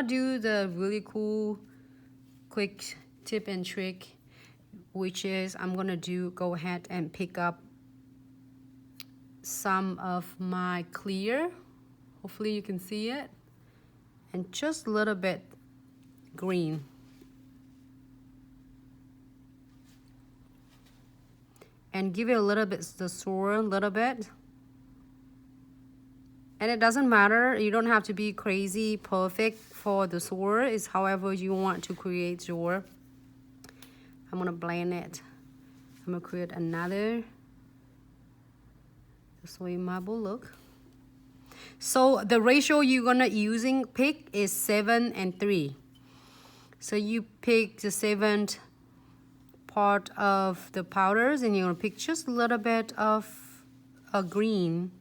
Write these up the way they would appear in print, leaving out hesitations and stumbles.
do the really cool quick tip and trick, which is I'm gonna go ahead and pick up some of my clear, hopefully you can see it, and just a little bit green. And give it a little bit, the swirl a little bit. And it doesn't matter, you don't have to be crazy perfect for the swirl. It's however you want to create your. I'm gonna blend it. I'm gonna create another soy marble look. So the ratio you're gonna pick is 7 and 3. So you pick the 7th part of the powders and you're gonna pick just a little bit of a green.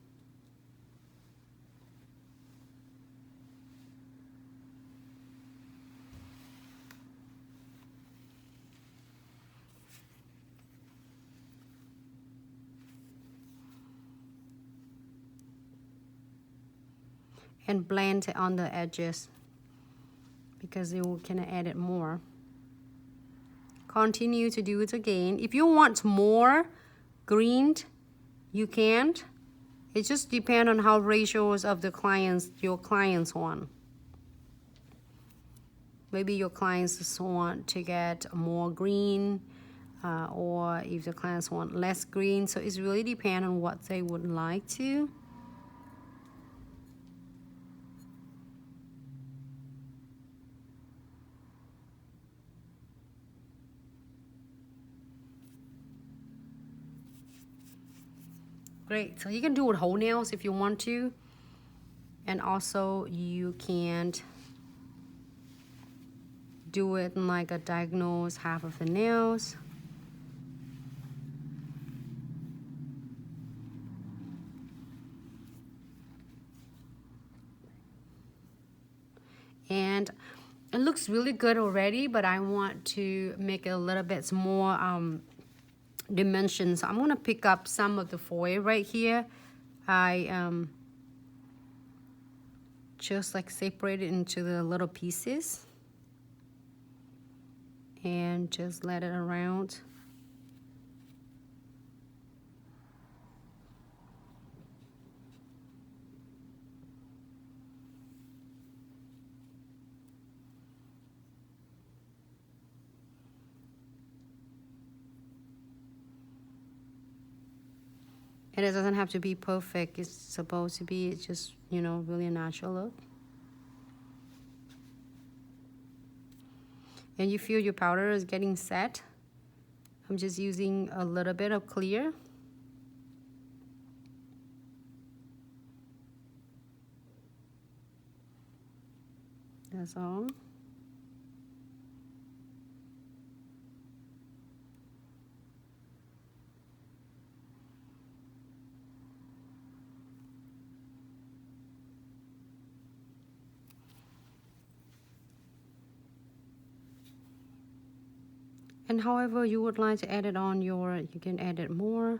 And blend it on the edges because you can add it more. Continue to do it again. If you want more green, you can. It just depends on how ratios of the your clients want. Maybe your clients just want to get more green, or if the clients want less green. So it's really depends on what they would like to. Great, so you can do it whole nails if you want to, and also you can do it in like a diagonals half of the nails. And it looks really good already, but I want to make it a little bit more dimensions. So I'm gonna pick up some of the foil right here. I just like separate it into the little pieces and just let it around. And it doesn't have to be perfect. It's supposed to be just, you know, really a natural look. And you feel your powder is getting set. I'm just using a little bit of clear. That's all. And however you would like to add it on your, you can add it more.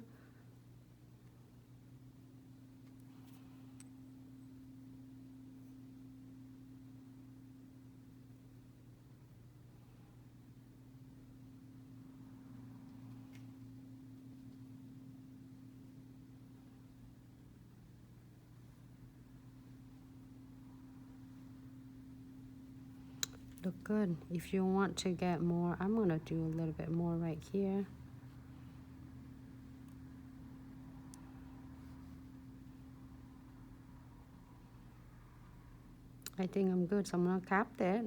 Look good. If you want to get more, I'm gonna do a little bit more right here. I think I'm good, so I'm gonna cap that.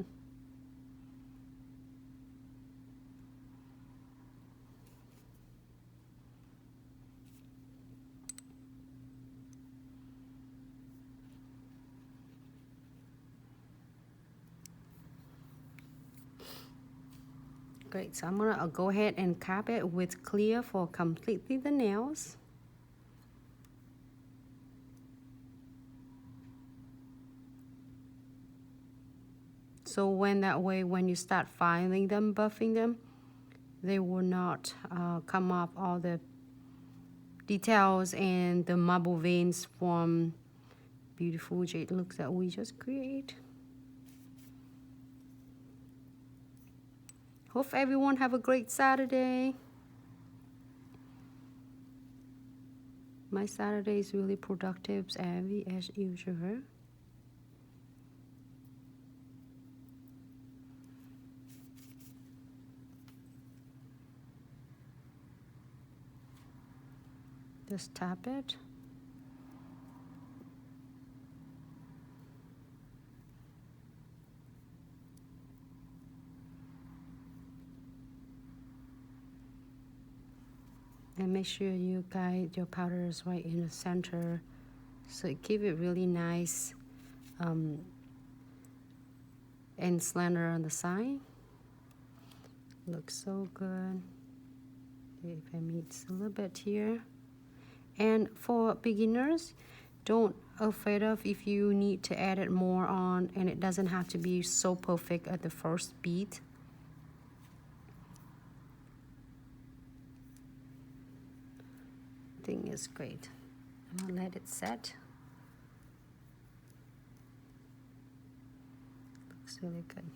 Great, so I'm gonna go ahead and cap it with clear for completely the nails. So when you start filing them, buffing them, they will not come up all the details and the marble veins from beautiful jade looks that we just create. Hope everyone have a great Saturday. My Saturday is really productive as usual. Just tap it. And make sure you guide your powders right in the center, so it give it really nice and slender on the side. Looks so good. If I mix a little bit here. And for beginners, don't afraid of if you need to add it more on, and it doesn't have to be so perfect at the first beat. I think it's great. I'm gonna let it set. Looks really good.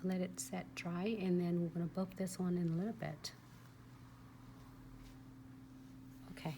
I'll let it set dry, and then we're gonna buff this one in a little bit. Okay.